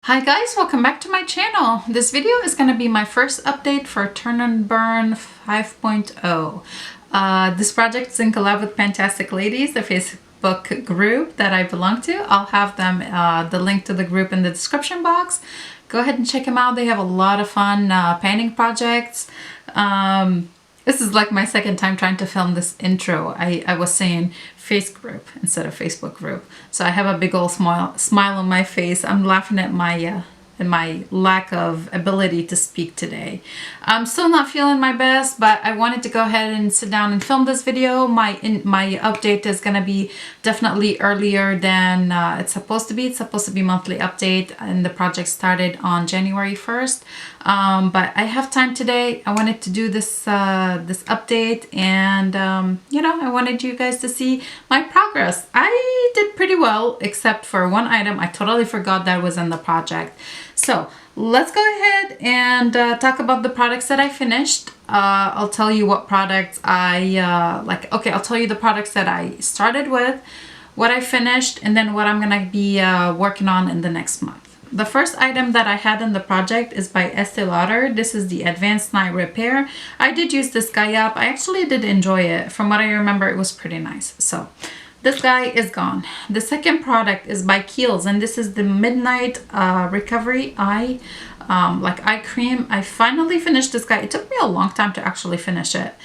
Hi guys, welcome back to my channel. This video is going to be my first update for Turn and Burn 5.0. This project is in collab with PANtastic Ladies, the Facebook group that I belong to. I'll have them the link to the group in the description box. Go ahead and check them out. They have a lot of fun painting projects. This is like my second time trying to film this intro. I was saying face group instead of Facebook group. So I have a big old smile on my face. I'm laughing at my lack of ability to speak today. I'm still not feeling my best, but I wanted to go ahead and sit down and film this video. My update is gonna be definitely earlier than it's supposed to be. It's supposed to be monthly update, and the project started on January 1st. But I have time today. I wanted to do this this update, and you know, I wanted you guys to see my progress. I did pretty well, except for one item. I totally forgot that was in the project. So let's go ahead and talk about the products that I finished. I'll tell you what products I like. Okay, I'll tell you the products that I started with, what I finished, and then what I'm gonna be working on in the next month. The first item that I had in the project is by Estee Lauder. This is the Advanced Night Repair. I did use this guy up. I actually did enjoy it. From what I remember, it was pretty nice. So this guy is gone. The second product is by Kale, and this is the Midnight Recovery Eye Eye Cream. I finally finished this guy. It took me a long time to actually finish it.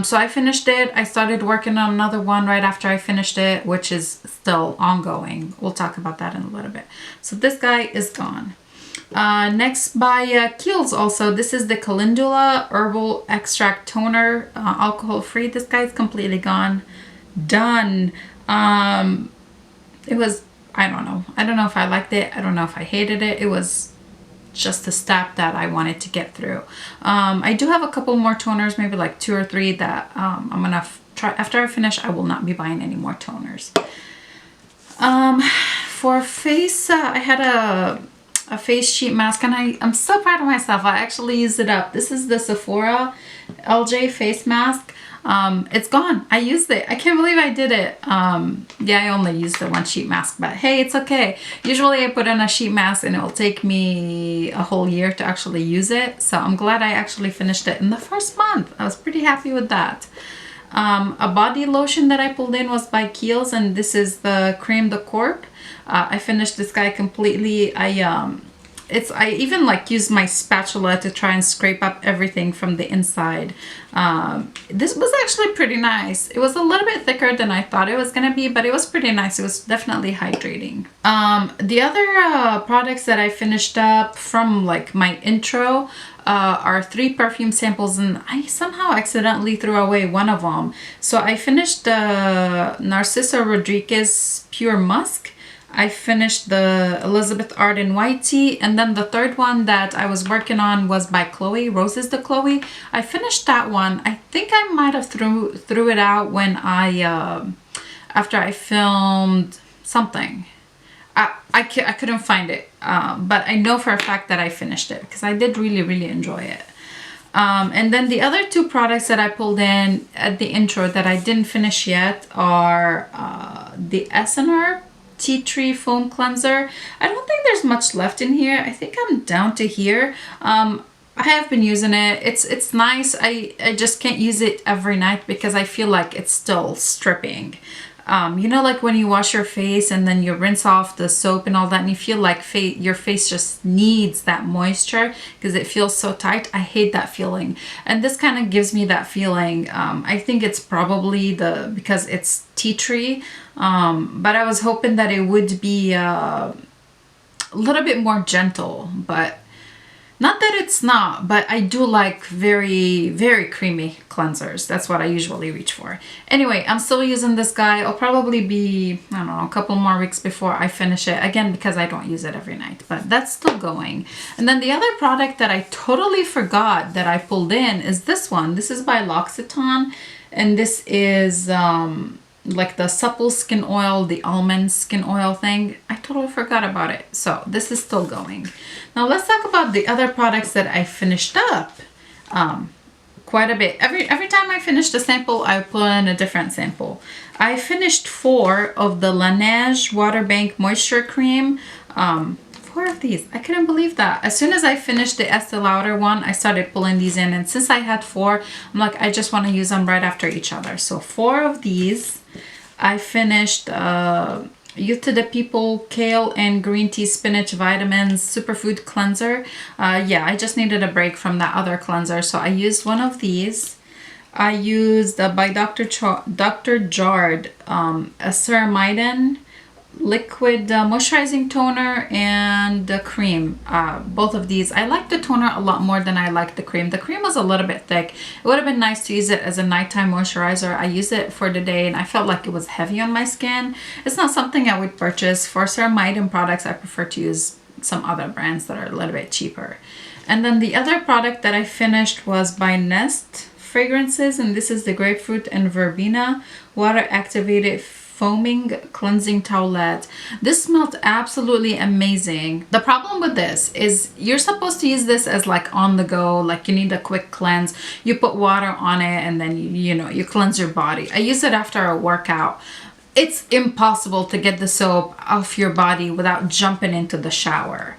So I finished it. I started working on another one right after I finished it, which is still ongoing. We'll talk about that in a little bit. So this guy is gone. Next by Kale also, this is the Calendula Herbal Extract Toner, alcohol free. This guy is completely gone. Done. It was, I don't know if I liked it. I don't know if I hated it. It was just a step that I wanted to get through. I do have a couple more toners, maybe like 2 or 3 that I'm gonna try. After I finish, I will not be buying any more toners. For face, I had a face sheet mask, and I'm so proud of myself. I actually used it up. This is the Sephora LJ face mask. It's gone. I used it. I can't believe I did it. Yeah, I only used the one sheet mask, but hey, it's okay. Usually I put in a sheet mask and it will take me a whole year to actually use it. So I'm glad I actually finished it in the first month. I was pretty happy with that. A body lotion that I pulled in was by Kale, and this is the Creme de Corp. I finished this guy completely. I even like used my spatula to try and scrape up everything from the inside. This was actually pretty nice. It was a little bit thicker than I thought it was gonna be, but it was pretty nice. It was definitely hydrating. The other products that I finished up from like my intro are 3 perfume samples, and I somehow accidentally threw away one of them. So I finished the Narciso Rodriguez Pure Musk. I finished the Elizabeth Arden White Tea, and then the third one that I was working on was by Chloe, Roses de Chloe. I finished that one. I think I might have threw it out when after I filmed something. I couldn't find it, but I know for a fact that I finished it because I did really enjoy it. And then the other 2 products that I pulled in at the intro that I didn't finish yet are the Essener Tea Tree Foam Cleanser. I don't think there's much left in here. I think I'm down to here. I have been using it. It's nice. I just can't use it every night because I feel like it's still stripping. You know, like when you wash your face and then you rinse off the soap and all that, and you feel like your face just needs that moisture because it feels so tight. I hate that feeling, and this kind of gives me that feeling. I think it's probably because it's tea tree, but I was hoping that it would be a little bit more gentle, but not that it's not, but I do like very creamy cleansers. That's what I usually reach for. Anyway, I'm still using this guy. I'll probably be, I don't know, a couple more weeks before I finish it. Again, because I don't use it every night, but that's still going. And then the other product that I totally forgot that I pulled in is this one. This is by L'Occitane, and this is like the supple skin oil, the almond skin oil thing. I totally forgot about it. So this is still going. Now let's talk about the other products that I finished up quite a bit. Every time I finished a sample, I put in a different sample. I finished 4 of the Laneige Water Bank Moisture Cream. 4 of these. I couldn't believe that. As soon as I finished the Estee Lauder one, I started pulling these in. And since I had 4, I'm like, I just want to use them right after each other. So 4 of these. I finished Youth to the People Kale and Green Tea Spinach Vitamins Superfood Cleanser. Yeah, I just needed a break from that other cleanser. So I used one of these. I used by Dr. Jard a ceramidin liquid moisturizing toner and the cream. Both of these. I like the toner a lot more than I like the cream. The cream was a little bit thick. It would have been nice to use it as a nighttime moisturizer. I used it for the day and I felt like it was heavy on my skin. It's not something I would purchase. For ceramidin products, I prefer to use some other brands that are a little bit cheaper. And then the other product that I finished was by Nest Fragrances, and this is the Grapefruit and Verbena Water Activated Foaming Cleansing Towelette. This smelled absolutely amazing. The problem with this is you're supposed to use this as like on the go, like you need a quick cleanse. You put water on it and then you cleanse your body. I use it after a workout. It's impossible to get the soap off your body without jumping into the shower.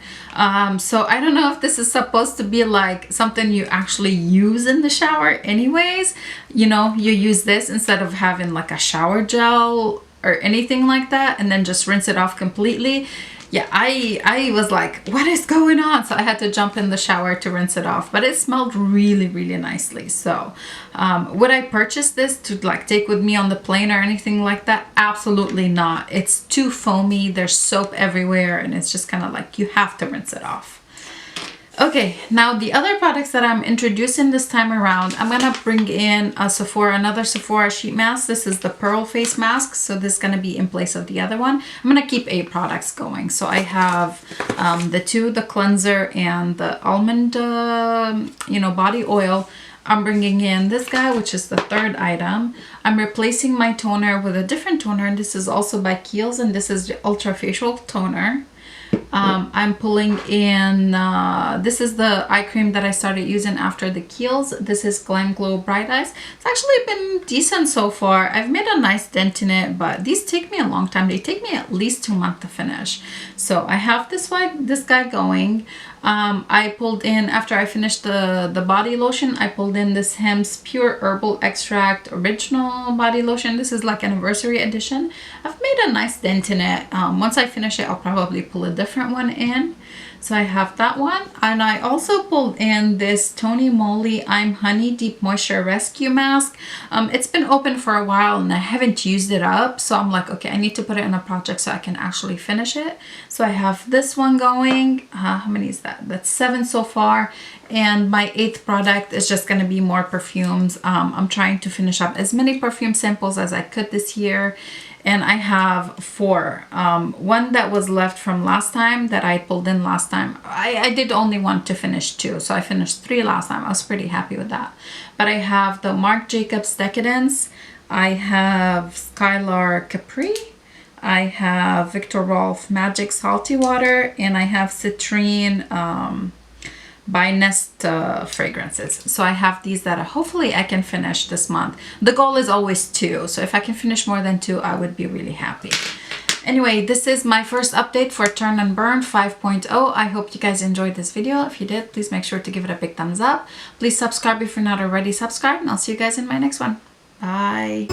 So I don't know if this is supposed to be like something you actually use in the shower anyways. You use this instead of having like a shower gel or anything like that and then just rinse it off completely. Yeah, I was like, what is going on? So I had to jump in the shower to rinse it off, but it smelled really, really nicely. So would I purchase this to like take with me on the plane or anything like that? Absolutely not. It's too foamy. There's soap everywhere and it's just kind of like you have to rinse it off. Okay, now the other products that I'm introducing this time around, I'm gonna bring in another Sephora sheet mask. This is the Pearl Face Mask, so this is gonna be in place of the other one. I'm gonna keep 8 products going. So I have the cleanser and the almond, body oil. I'm bringing in this guy, which is the 3rd item. I'm replacing my toner with a different toner, and this is also by Kiehl's, and this is the Ultra Facial Toner. I'm pulling in, this is the eye cream that I started using after the Kiehl's. This is Glam Glow Bright Eyes. It's actually been decent so far. I've made a nice dent in it, but these take me a long time. They take me at least 2 months to finish. So I have this guy going. I pulled in, after I finished the body lotion, I pulled in this Hem's Pure Herbal Extract Original Body Lotion. This is like anniversary edition. I've made a nice dent in it. Once I finish it, I'll probably pull a different one in. So I have that one. And I also pulled in this Tony Moly I'm Honey Deep Moisture Rescue Mask. It's been open for a while and I haven't used it up. So I'm like, okay, I need to put it in a project so I can actually finish it. So I have this one going. How many is that? That's 7 so far. And my 8th product is just going to be more perfumes. I'm trying to finish up as many perfume samples as I could this year. And I have 4. One that was left from last time that I pulled in last time. I did only want to finish 2. So I finished 3 last time. I was pretty happy with that. But I have the Marc Jacobs Decadence. I have Skylar Capri. I have Victor Rolf Magic Salty Water. And I have Citrine by Nest Fragrances. So I have these that hopefully I can finish this month. The goal is always 2. So if I can finish more than 2, I would be really happy. Anyway, this is my first update for Turn and Burn 5.0. I hope you guys enjoyed this video. If you did, please make sure to give it a big thumbs up. Please subscribe if you're not already subscribed, and I'll see you guys in my next one. Bye.